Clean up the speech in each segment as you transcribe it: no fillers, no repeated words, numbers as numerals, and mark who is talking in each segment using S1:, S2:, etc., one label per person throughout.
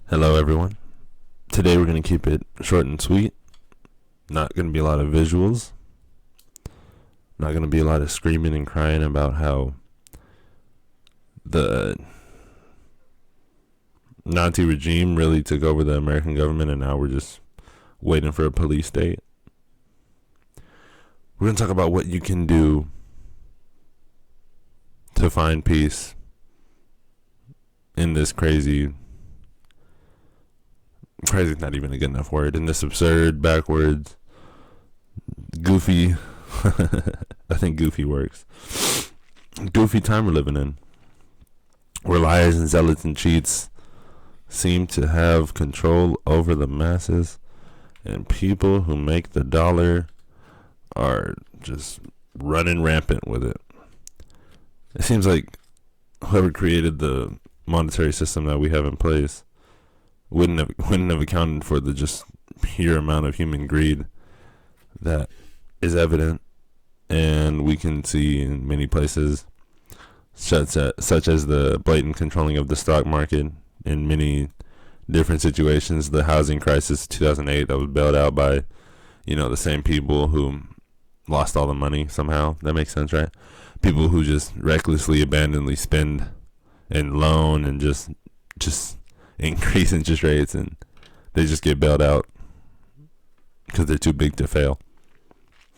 S1: Hello, everyone. Today we're going to keep it short and sweet. Not going to be a lot of visuals. Not going to be a lot of screaming and crying about how the Nazi regime really took over the American government and now we're just waiting for a police state. We're going to talk about what you can do to find peace in this crazy is not even a good enough word, in this absurd, backwards, goofy, I think goofy works, goofy time we're living in, where liars and zealots and cheats seem to have control over the masses, and people who make the dollar are just running rampant with it. It seems like whoever created the monetary system that we have in place wouldn't have accounted for the just pure amount of human greed that is evident, and we can see in many places, such as the blatant controlling of the stock market in many different situations. The housing crisis 2008 that was bailed out by, the same people who lost all the money somehow. That makes sense, right? People who just recklessly, abandonedly spend and loan and just increase interest rates, and they just get bailed out because they're too big to fail.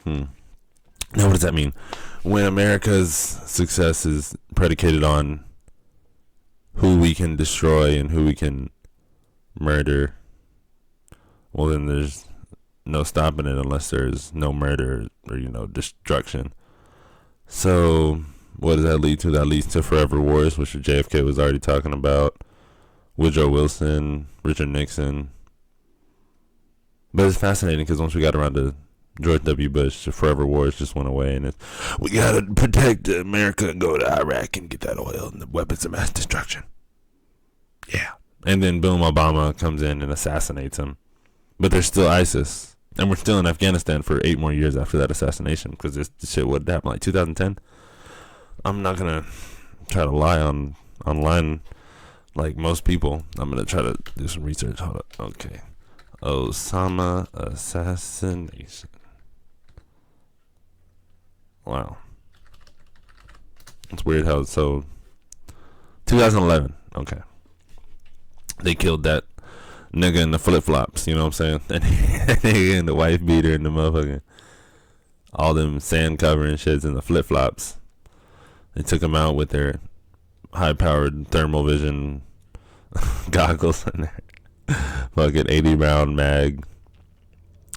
S1: Now, what does that mean? When America's success is predicated on who we can destroy and who we can murder, well, then there's no stopping it unless there's no murder or, destruction. So what does that lead to? That leads to forever wars, which JFK was already talking about, Woodrow Wilson, Richard Nixon. But it's fascinating because once we got around to George W. Bush, the forever wars just went away, and we gotta protect America and go to Iraq and get that oil and the weapons of mass destruction. Yeah. And then boom, Obama comes in and assassinates him. But there's still ISIS. And we're still in Afghanistan for 8 more years after that assassination, because this shit would happen like 2010. I'm not gonna try to lie online like most people. I'm gonna try to do some research. Hold up. Okay. Osama assassination. Wow. It's weird how 2011. Okay. They killed that nigga in the flip flops, you know what I'm saying? That nigga in the wife beater and the motherfucking all them sand covering shits in the flip flops. They took him out with their high powered thermal vision goggles and their fucking 80 round mag.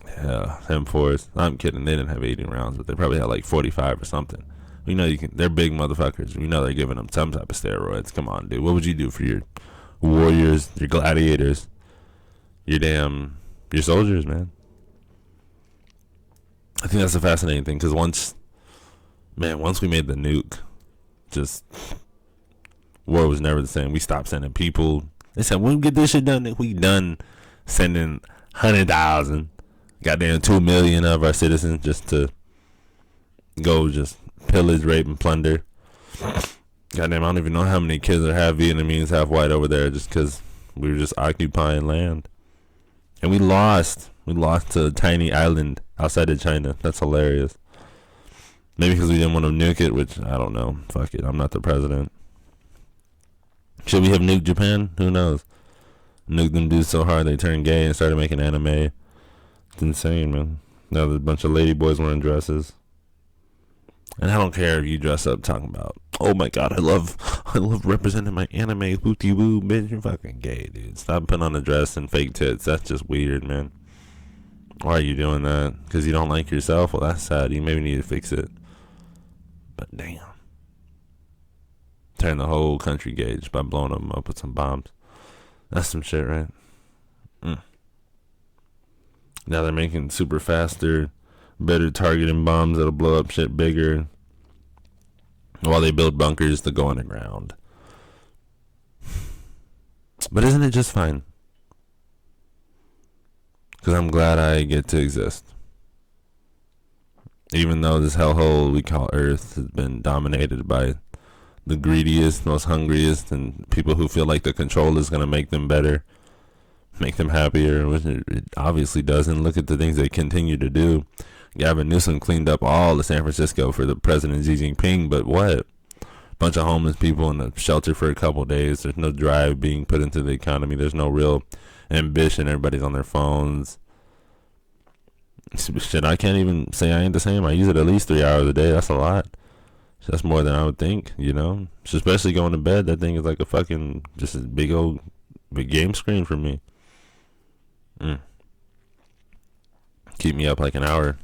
S1: Yeah, M4s. I'm kidding, they didn't have 80 rounds, but they probably had like 45 or something. They're big motherfuckers. We know they're giving them some type of steroids. Come on, dude. What would you do for your warriors, your gladiators, your soldiers, man? I think that's a fascinating thing, because once we made the nuke, just war was never the same. We stopped sending people. They said, when we get this shit done, we done sending 100,000, goddamn 2 million of our citizens just to go just pillage, rape, and plunder. Goddamn, I don't even know how many kids are half Vietnamese, half white over there, just because we were just occupying land. And we lost to a tiny island outside of China. That's hilarious. Maybe because we didn't want to nuke it, which I don't know. Fuck it, I'm not the president. Should we have nuked Japan? Who knows? Nuked them dudes so hard they turned gay and started making anime. It's insane, man. Now there's a bunch of lady boys wearing dresses. And I don't care if you dress up talking about, oh my god, I love representing my anime, wooty woo, bitch, you're fucking gay, dude. Stop putting on a dress and fake tits. That's just weird, man. Why are you doing that? Because you don't like yourself? Well, that's sad. You maybe need to fix it. But damn. Turn the whole country gay just by blowing them up with some bombs. That's some shit, right? Now they're making super faster, better targeting bombs that'll blow up shit bigger, while they build bunkers to go underground. But isn't it just fine? Because I'm glad I get to exist. Even though this hellhole we call Earth has been dominated by the greediest, most hungriest, and people who feel like the control is going to make them better. make them happier, which it obviously doesn't. Look at the things they continue to do. Gavin Newsom cleaned up all of San Francisco for the President Xi Jinping, but what? Bunch of homeless people in a shelter for a couple days. There's no drive being put into the economy. There's no real ambition. Everybody's on their phones. Shit, I can't even say I ain't the same. I use it at least 3 hours a day. That's a lot. That's more than I would think, you know? Especially going to bed. That thing is like a fucking, just a big game screen for me. Keep me up like an hour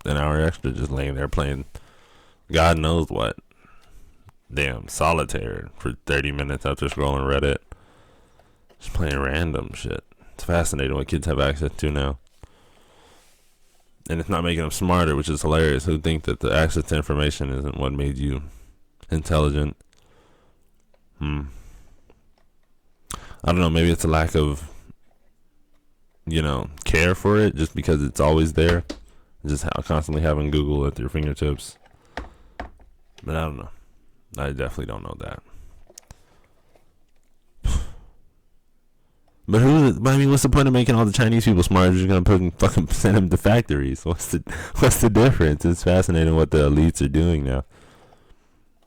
S1: extra just laying there playing God knows what. Damn, solitaire for 30 minutes after scrolling Reddit. Just playing random shit. It's fascinating what kids have access to now. And it's not making them smarter, which is hilarious. Who think that the access to information isn't what made you intelligent? I don't know, maybe it's a lack of, care for it, just because it's always there. Just constantly having Google at your fingertips. But I don't know. I definitely don't know that. But what's the point of making all the Chinese people smart? You're just gonna fucking send them to factories. What's the difference? It's fascinating what the elites are doing now.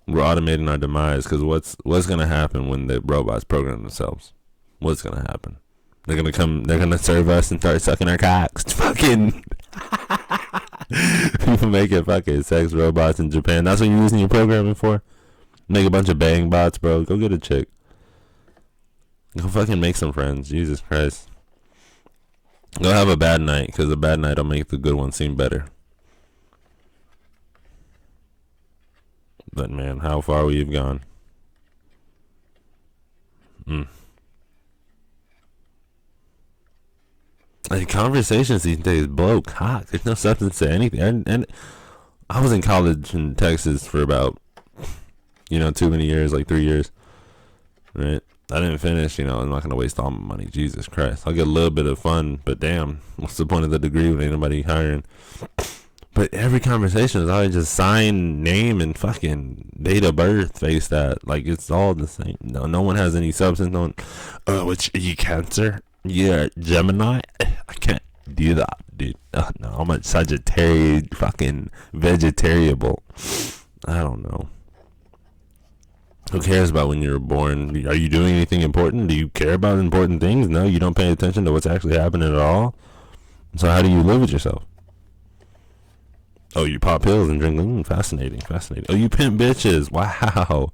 S1: We're automating our demise, because what's gonna happen when the robots program themselves? What's gonna happen? They're gonna serve us and start sucking our cocks. Fucking people making fucking sex robots in Japan. That's what you're using your programming for? Make a bunch of bang bots, bro. Go get a chick. Go fucking make some friends. Jesus Christ. Go have a bad night, because a bad night will make the good one seem better. But man, how far we've gone. Like, conversations these days blow cock. There's no substance to anything. And I was in college in Texas for about, too many years, like 3 years. Right? I didn't finish, I'm not going to waste all my money. Jesus Christ. I'll get a little bit of fun, but damn, what's the point of the degree when ain't nobody hiring? But every conversation is always just sign, name, and fucking date of birth face that. Like, it's all the same. No one has any substance. No one, which, are you Cancer? Yeah, Gemini? I can't do that, dude. No, I'm a Sagittarius, fucking vegetarian. I don't know. Who cares about when you were born? Are you doing anything important? Do you care about important things? No, you don't pay attention to what's actually happening at all. So how do you live with yourself? Oh, you pop pills and drink. Fascinating. Oh, you pimp bitches. Wow.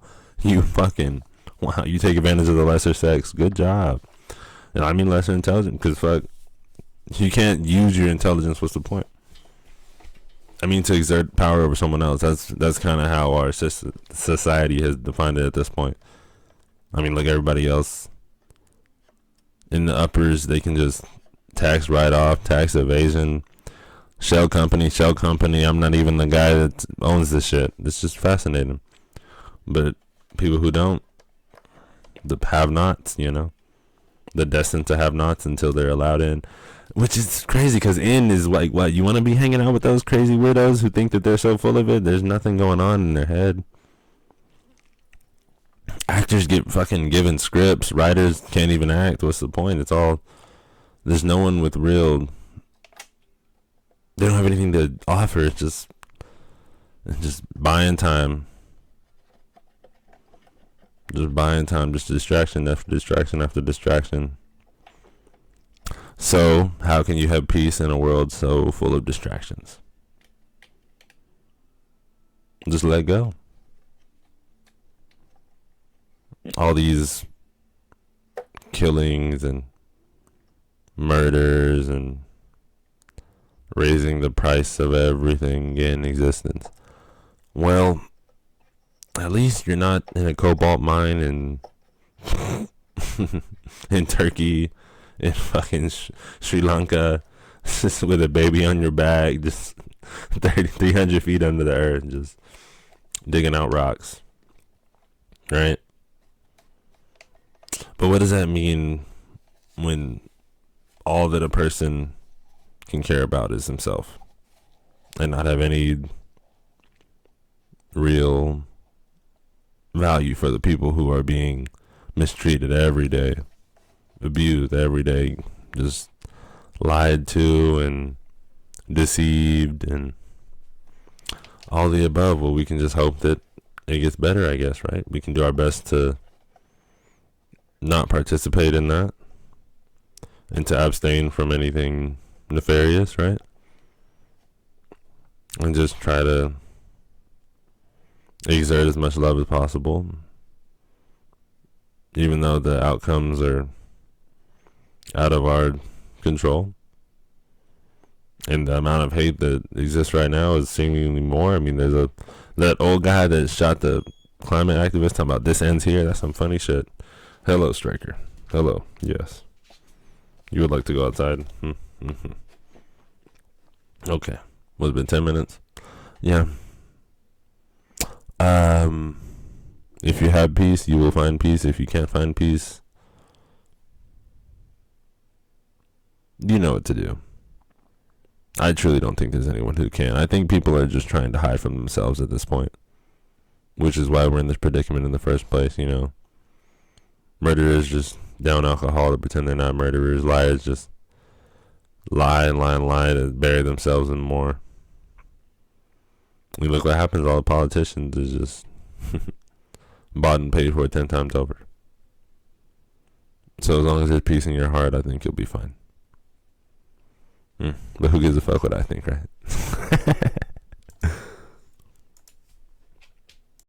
S1: Wow. You take advantage of the lesser sex. Good job. And I mean lesser intelligent, because fuck, you can't use your intelligence. What's the point? I mean, to exert power over someone else. That's kind of how our society has defined it at this point. I mean, like everybody else in the uppers, they can just tax write-off, tax evasion, shell company. I'm not even the guy that owns this shit. It's just fascinating. But people who don't, the have-nots, the destined to have-nots until they're allowed in. Which is crazy, because in is like, what, you want to be hanging out with those crazy weirdos who think that they're so full of it? There's nothing going on in their head. Actors get fucking given scripts. Writers can't even act. What's the point? It's all, there's no one with real, they don't have anything to offer. It's just buying time. Just distraction after distraction after distraction. So, how can you have peace in a world so full of distractions? Just let go. All these killings and murders and raising the price of everything in existence. Well, at least you're not in a cobalt mine in Turkey, in fucking Sri Lanka, just with a baby on your back, just 300 feet under the earth, just digging out rocks. Right? But what does that mean when all that a person can care about is himself and not have any real value for the people who are being mistreated every day abused every day, just lied to and deceived and all the above. Well, we can just hope that it gets better, I guess, right? We can do our best to not participate in that and to abstain from anything nefarious, right? And just try to exert as much love as possible, even though the outcomes are out of our control. And the amount of hate that exists right now is seemingly more. I mean, there's that old guy that shot the climate activist talking about this ends here. That's some funny shit. Hello, Striker. Hello. Yes. You would like to go outside? Mm-hmm. Okay. What's it been, 10 minutes? Yeah. If you have peace, you will find peace. If you can't find peace, you know what to do. I truly don't think there's anyone who can. I think people are just trying to hide from themselves at this point, which is why we're in this predicament in the first place, you know. Murderers just down alcohol to pretend they're not murderers. Liars just lie and lie and lie to bury themselves in more. We look what happens. All the politicians is just bought and paid for 10 times over. So as long as there's peace in your heart, I think you'll be fine. But who gives a fuck what I think, right?